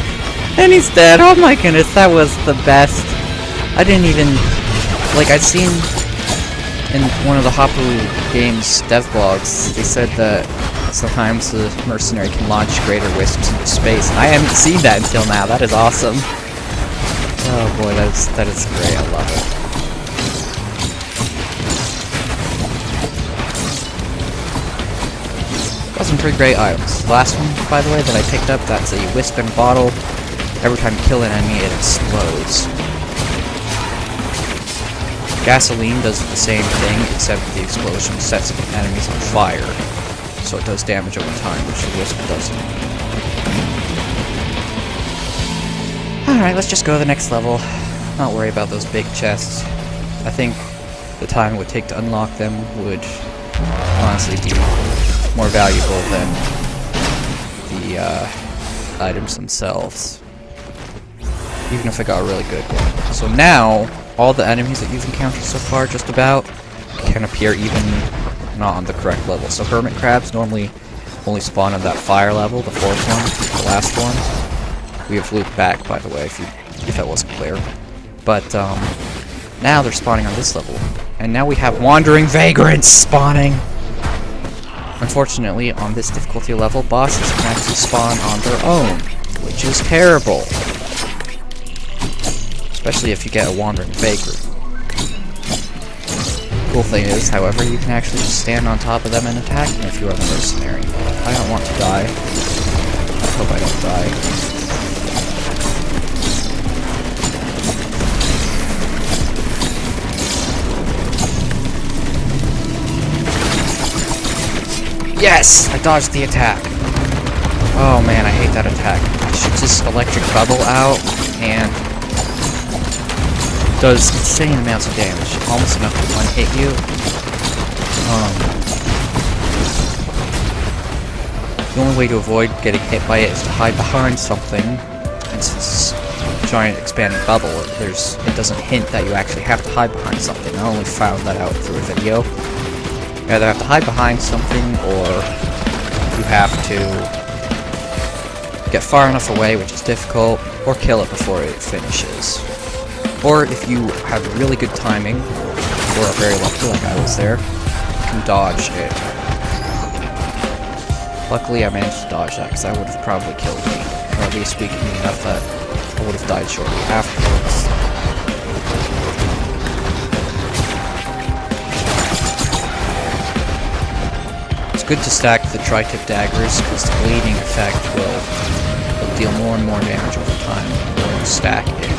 And he's dead. Oh my goodness, that was the best. I didn't even... Like, I'd seen in one of the Hapu Games dev blogs, they said that sometimes the mercenary can launch greater wisps into space, and I haven't seen that until now. That is awesome. Oh boy, that is great. I love it. Got some pretty great items. The last one, by the way, that I picked up, that's a wisp and bottle. Every time you kill an enemy, it explodes. Gasoline does the same thing, except the explosion sets enemies on fire. So it does damage over time, which the wisp doesn't. Alright, let's just go to the next level. Not worry about those big chests. I think the time it would take to unlock them would honestly be more valuable than the items themselves. Even if I got a really good one. So now, all the enemies that you've encountered so far, just about, can appear even not on the correct level. So hermit crabs normally only spawn on that fire level, the 4th one, the last one. We have looped back, by the way, if that wasn't clear. But now they're spawning on this level. And now we have wandering vagrants spawning. Unfortunately, on this difficulty level, bosses can actually spawn on their own, which is terrible. Especially if you get a wandering baker. Cool thing is, however, you can actually just stand on top of them and attack them if you are the mercenary. I don't want to die. I hope I don't die. Yes! I dodged the attack. Oh man, I hate that attack. It shoots this electric bubble out and does insane amounts of damage. Almost enough to one-hit you. The only way to avoid getting hit by it is to hide behind something. And since it's a giant expanding bubble, it doesn't hint that you actually have to hide behind something. I only found that out through a video. You either have to hide behind something, or you have to get far enough away, which is difficult, or kill it before it finishes. Or if you have really good timing, or are very lucky like I was there, you can dodge it. Luckily I managed to dodge that, because that would have probably killed me. Or at least weakened me enough that I would have died shortly afterwards. It's good to stack the tri-tip daggers, because the bleeding effect will deal more and more damage over time when you stack it.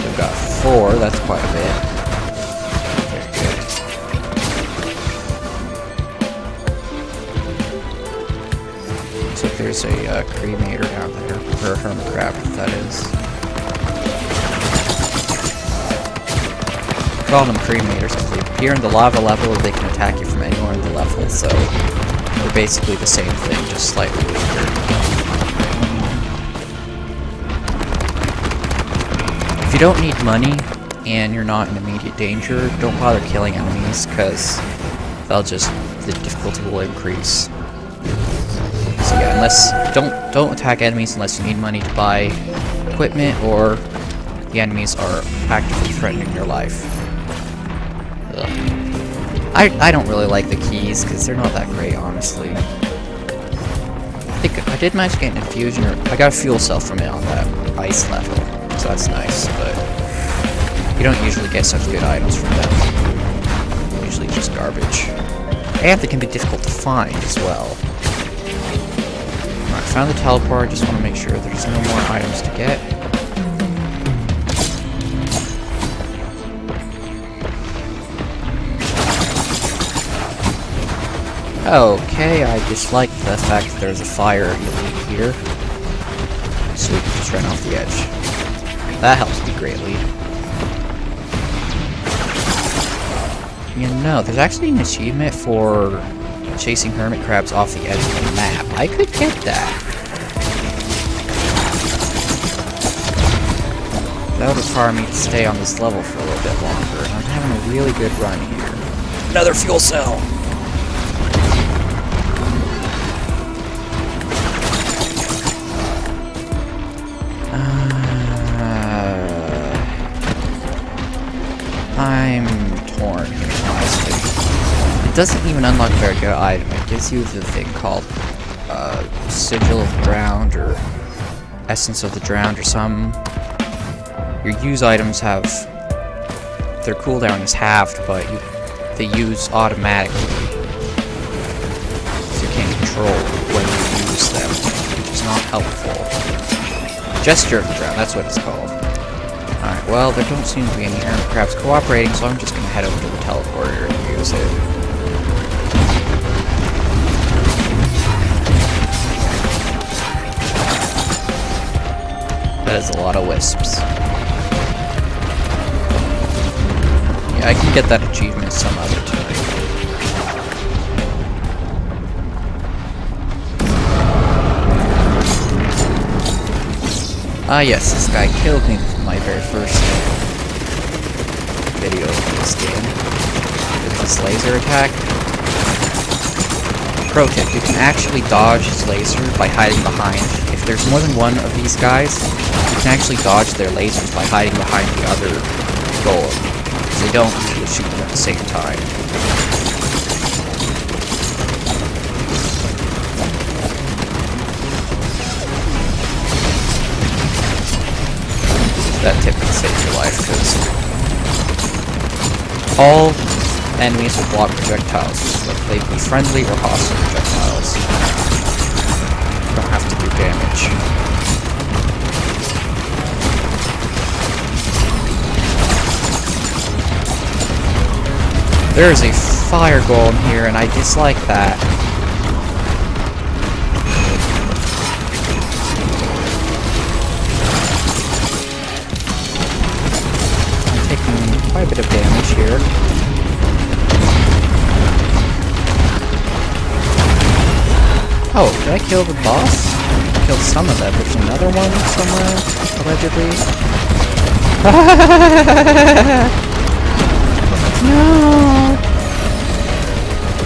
We've got 4, that's quite a bit. Very good. So there's a cremator down there, or a hermit crab, that is. I call them cremators because they appear in the lava level, or they can attack you from anywhere in the level, so they're basically the same thing, just slightly weaker. If you don't need money, and you're not in immediate danger, don't bother killing enemies, because the difficulty will increase. So yeah, don't attack enemies unless you need money to buy equipment, or the enemies are actively threatening your life. Ugh. I don't really like the keys, because they're not that great, honestly. I think I did manage to get an infusion, or I got a fuel cell from it on that ice level, so that's nice, but you don't usually get such good items from them. Usually just garbage. And they can be difficult to find as well. Alright, found the teleport, just want to make sure there's no more items to get. Okay, I dislike the fact that there's a fire elite here. So we can just run off the edge. That helps me greatly. You know, there's actually an achievement for chasing hermit crabs off the edge of the map. I could get that. That would require me to stay on this level for a little bit longer. And I'm having a really good run here. Another fuel cell! I'm torn, honestly. It doesn't even unlock a very good item. It gives you the thing called Sigil of the Drowned, or Essence of the Drowned, or some. Your use items have their cooldown is halved, but they use automatically. So you can't control when you use them, which is not helpful. Gesture of the Drowned, that's what it's called. Alright, well, there don't seem to be any hermit crabs cooperating, so I'm just gonna head over to the teleporter and use it. That is a lot of wisps. Yeah, I can get that achievement some other time. Ah yes, this guy killed me with my very first video of this game. With this laser attack. Pro tip, you can actually dodge his laser by hiding behind. If there's more than one of these guys, you can actually dodge their lasers by hiding behind the other golem. Because they don't usually shoot them at the same time. save your life, because all enemies will block projectiles, whether they be friendly or hostile projectiles. You don't have to do damage. There is a fire golem here, and I dislike that. I'm taking quite a bit of damage here. Oh, did I kill the boss? I killed some of them. There's another one somewhere, allegedly. No!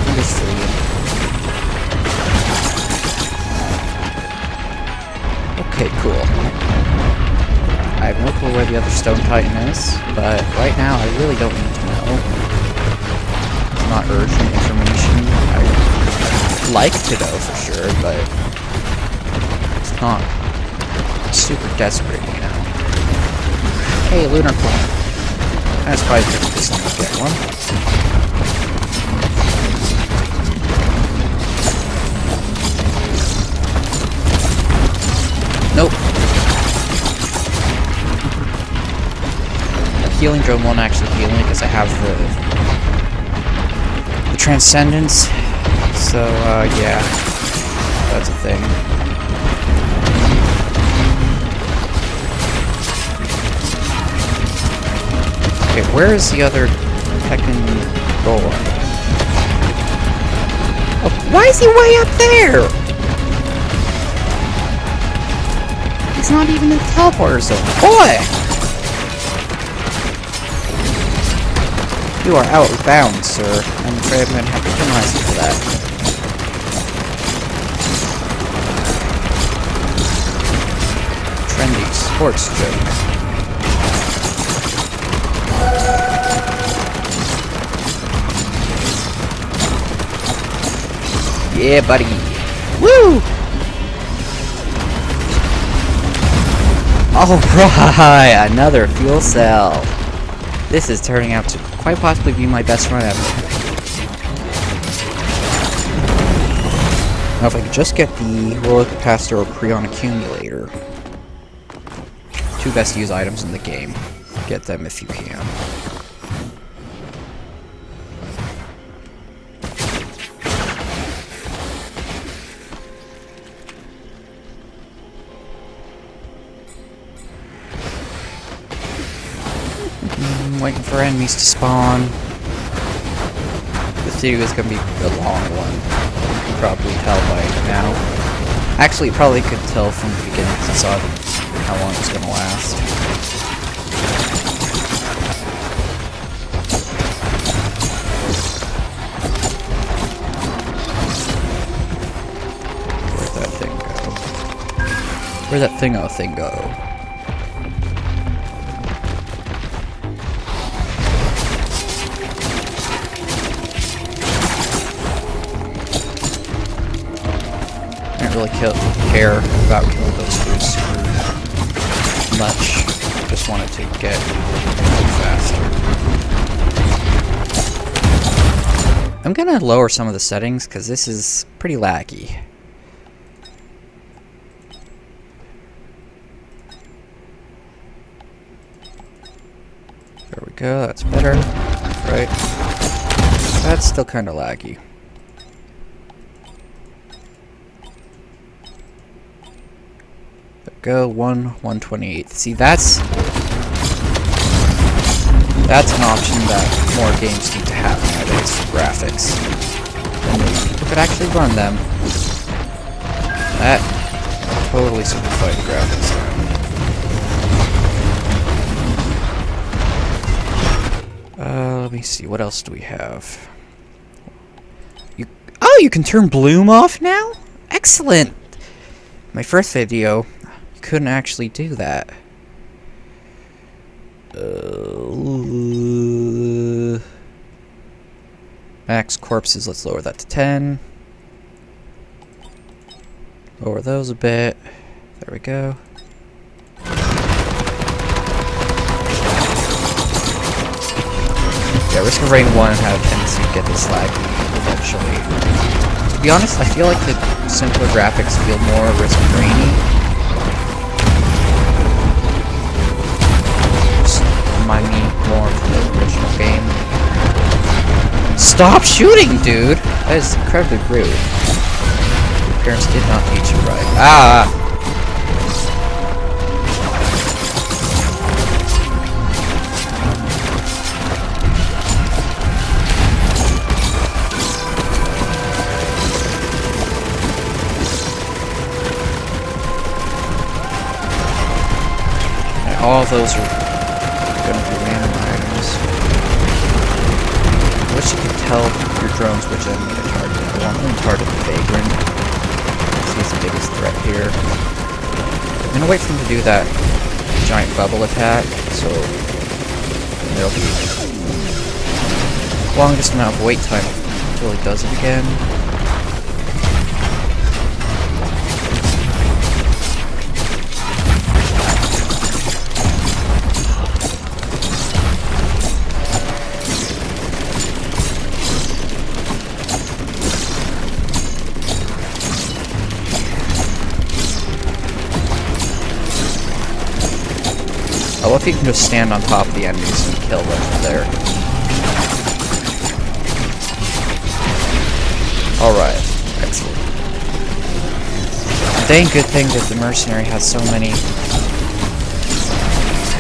I'm just fleeing. Okay, cool. I have no clue where the other Stone Titan is, but right now I really don't need to know. It's not urgent information. I'd like to know for sure, but it's not super desperate, you know. Hey, Lunar Coin. That's probably pretty someone to get one. Nope. The healing drone won't actually heal me because I have the Transcendence. So, yeah. That's a thing. Okay, where is the other heckin' golem? Oh, why is he way up there? He's not even in the teleporter zone. Boy! You are out of bounds, sir. I'm afraid I'm gonna have to penalize you for that. Trendy sports joke. Yeah, buddy. Woo! Alright, another fuel cell. This is turning out to quite possibly be my best run ever. Now if I could just get the roller capacitor or Creon accumulator. Two best used items in the game. Get them if you can. Waiting for enemies to spawn. This video is gonna be a long one. You can probably tell by now. Actually, you probably could tell from the beginning because I saw how long it's gonna last. Where'd that thing go? Where'd that thing go? Really care about killing those foods much. Just wanted to get faster. I'm gonna lower some of the settings because this is pretty laggy. There we go, that's better. Right. That's still kind of laggy. Go 1/128. See, that's an option that more games need to have nowadays for graphics. And people could actually run them. That totally simplified the graphics. Let me see. What else do we have? You can turn bloom off now? Excellent. My first video. Couldn't actually do that. Max corpses, let's lower that to 10. Lower those a bit. There we go. Yeah, Risk of Rain 1 had a tendency to get this laggy eventually. To be honest, I feel like the simpler graphics feel more Risk of Rainy. Just remind me more of the original game. Stop shooting, dude! That is incredibly rude. Your parents did not teach you right. Ah! All of those are going to be random items. I wish you could tell your drones which enemy to target. I want them to target the Vagrant. He's the biggest threat here. I'm going to wait for him to do that giant bubble attack, so there'll be the longest amount of wait time until he does it again. I love if you can just stand on top of the enemies and kill them there. Alright, excellent. Dang good thing that the mercenary has so many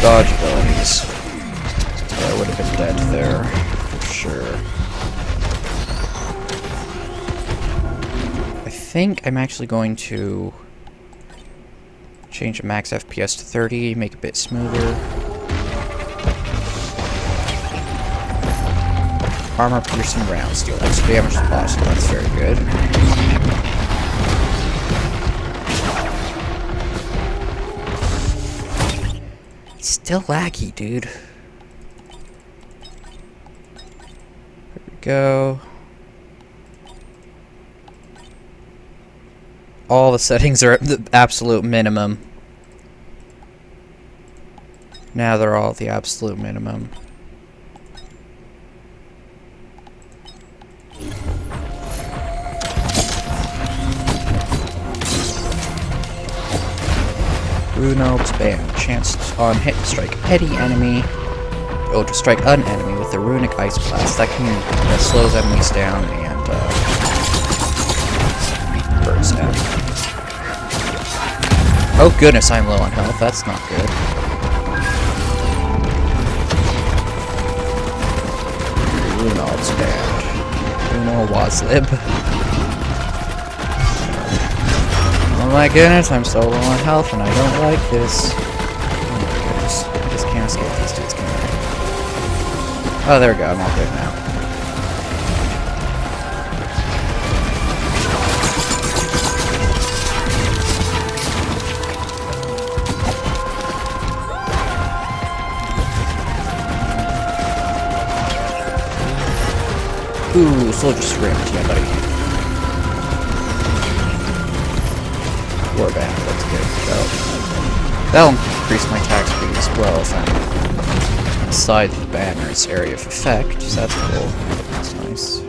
dodge abilities. Or I would have been dead there, for sure. I think I'm actually going to change the max FPS to 30, make it a bit smoother. Armor piercing rounds deal extra damage to the boss, so that's very good. It's still laggy, dude. There we go. All the settings are at the absolute minimum. Now they're all at the absolute minimum. Runob's Band. Chance on hit to strike any enemy. Oh, to strike an enemy with the Runic Ice Blast. That slows enemies down and burns them. Oh goodness, I'm low on health. That's not good. Runob's Band. Runo Wazlib. Oh my goodness, I'm so low on health and I don't like this. Oh my goodness. I just can't escape these dudes, can I? Oh, there we go. I'm all good now. Ooh, soldier syringe, yeah, buddy. Warband, that's good. That'll increase my attack speed as well if I'm inside the banner's area of effect, so that's cool. That's nice.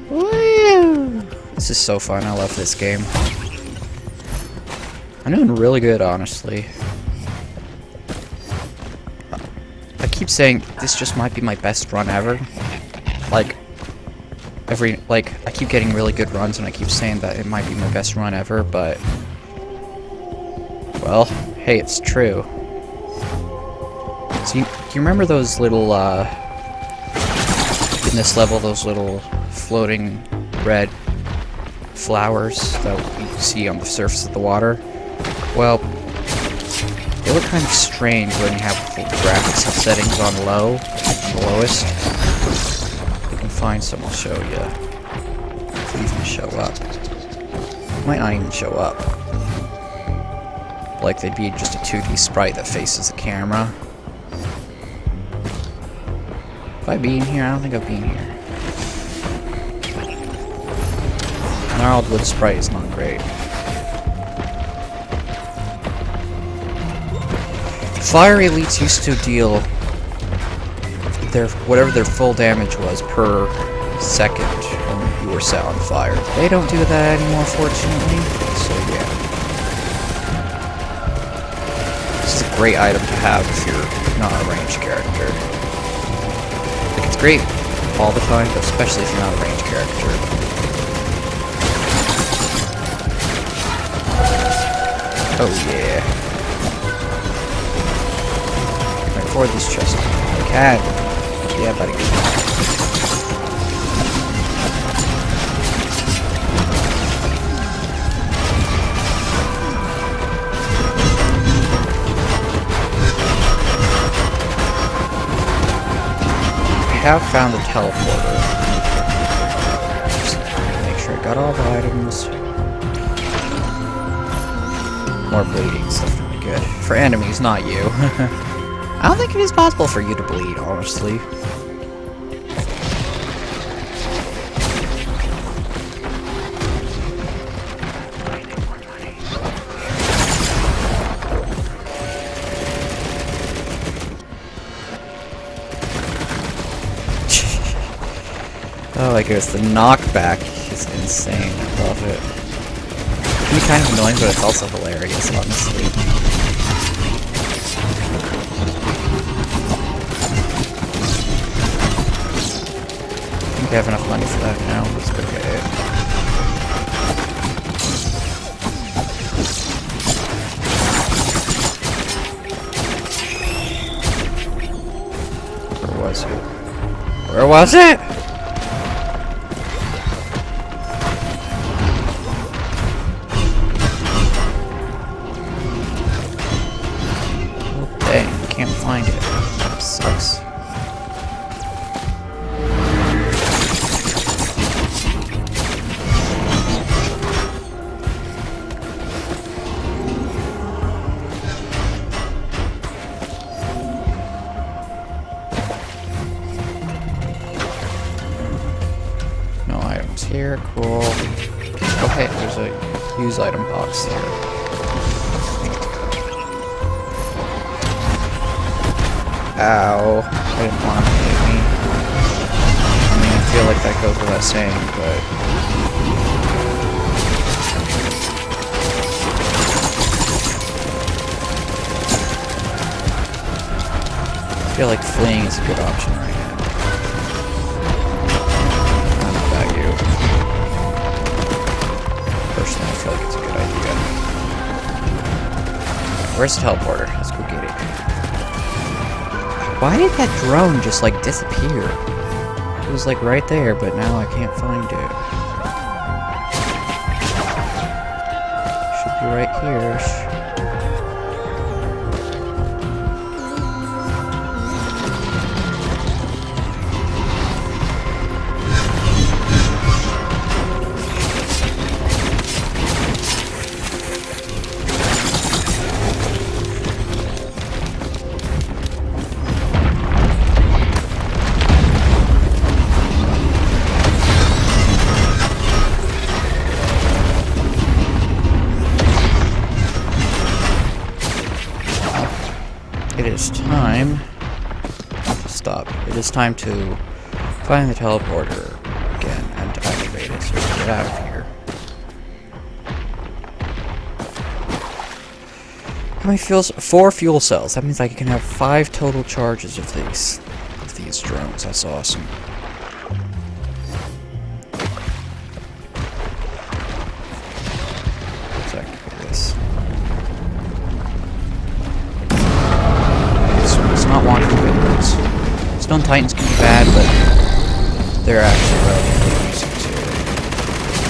Woo! This is so fun, I love this game. I'm doing really good, honestly. I keep saying this just might be my best run ever. I keep getting really good runs and I keep saying that it might be my best run ever, but well, hey, it's true. So you remember those little in this level, those little floating red flowers that you see on the surface of the water? Well, they look kind of strange when you have the graphics settings on low, the lowest. If you can find some, I'll show you. If they even show up. Might not even show up. Like they'd be just a 2D sprite that faces the camera. Have I been here? I don't think I've been here. Gnarled wood sprite is not great. Fire elites used to deal whatever their full damage was per second when you were set on fire. They don't do that anymore, fortunately. So yeah, this is a great item to have if you're not a ranged character. Like, it's great all the time, but especially if you're not a ranged character. Oh yeah. Right for this chest. I can. Yeah, buddy. I have found the teleporter. Just make sure I got all the items. More bleeding, so that's really good. For enemies, not you. I don't think it is possible for you to bleed, honestly. Oh my goodness, the knockback is insane. I love it. It can be kind of annoying, but it's also hilarious, honestly. I think I have enough money for that now. Let's go get it. Where was it? Where was it? Dang, can't find it. That sucks. No items here, cool. Oh hey, there's a use item box there. Ow. I didn't want him to hit me. I mean, I feel like that goes without saying, but... I feel like fleeing is a good option right now. I don't know about you. Personally, I feel like it's a good idea. Where's the teleporter? Let's go get it. Why did that drone just, like, disappear? It was, like, right there, but now I can't find it. Should be right here. It is time to stop. It is time to find the teleporter again and to activate it so we can get out of here. How many fuels? 4 fuel cells. That means I can have 5 total charges of these drones. That's awesome. Let's activate this. Not wanting windows. Stone Titans can be bad, but they're actually relatively easy to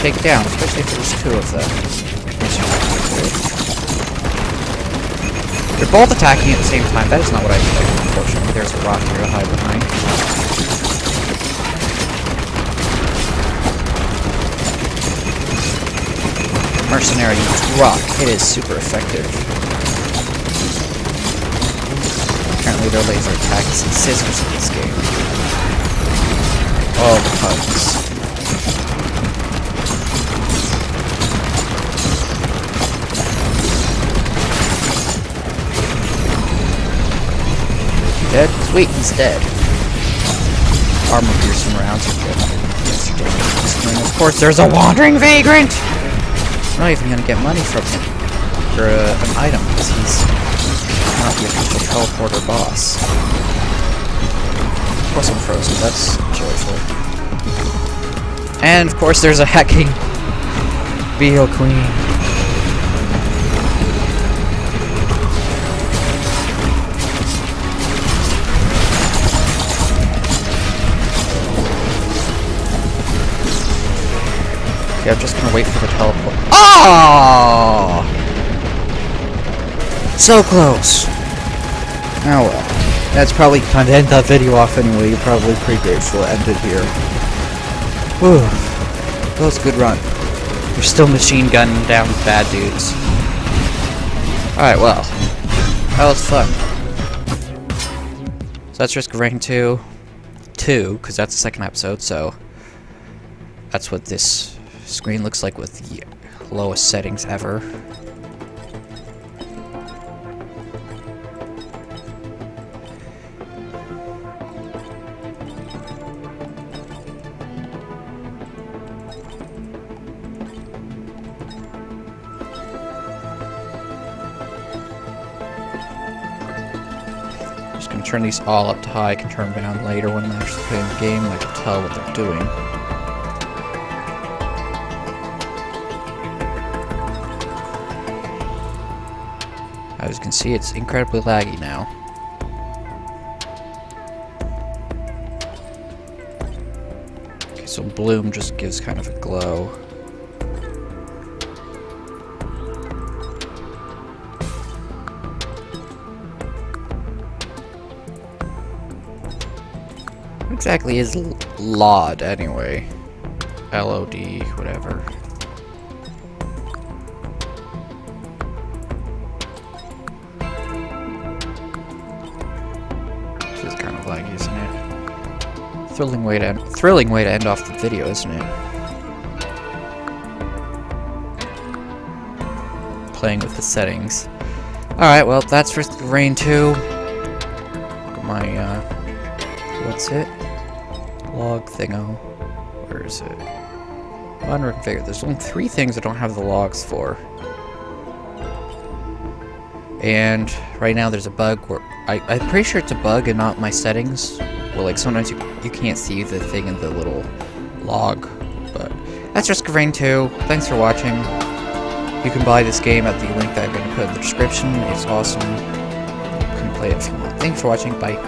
take down, especially if there's 2 of them. They're both attacking at the same time. That is not what I expected, unfortunately. There's a rock here to hide behind. Mercenary uses rock. It is super effective. Apparently their laser attack is scissors in this game. Oh, the puns. Dead? Sweet, he's dead. Armor piercing rounds are good. And of course, there's a wandering vagrant! I'm not even gonna get money from him for an item because he's not the official teleporter boss. Of course, I'm frozen. That's joyful. And of course, there's a hacking Beetle Queen. Yeah, I'm just gonna wait for the teleport. Oh! So close! Oh well. That's probably time to end that video off anyway. You're probably pretty grateful it ended here. Whew. That was a good run. You're still machine gunning down bad dudes. Alright, well. That was fun. So that's Risk of Rain 2. Because that's the second episode, so that's what this screen looks like with the lowest settings ever. Just gonna turn these all up to high. I can turn them down later when I'm actually playing the game and I can tell what they're doing. As you can see, it's incredibly laggy now. Okay, so bloom just gives kind of a glow. What exactly is LOD anyway? LOD, whatever. This is kind of laggy, isn't it? Thrilling way to end off the video, isn't it? Playing with the settings. Alright, well, that's Risk of Rain 2. Look at my, what's it? Log thingo. Where is it? Wandering Figure. There's only 3 things I don't have the logs for. And right now there's a bug where I'm pretty sure it's a bug and not my settings. Well, like sometimes you can't see the thing in the little log. But that's Risk of Rain 2. Thanks for watching. You can buy this game at the link that I'm going to put in the description. It's awesome. You can play it if you want. Thanks for watching. Bye.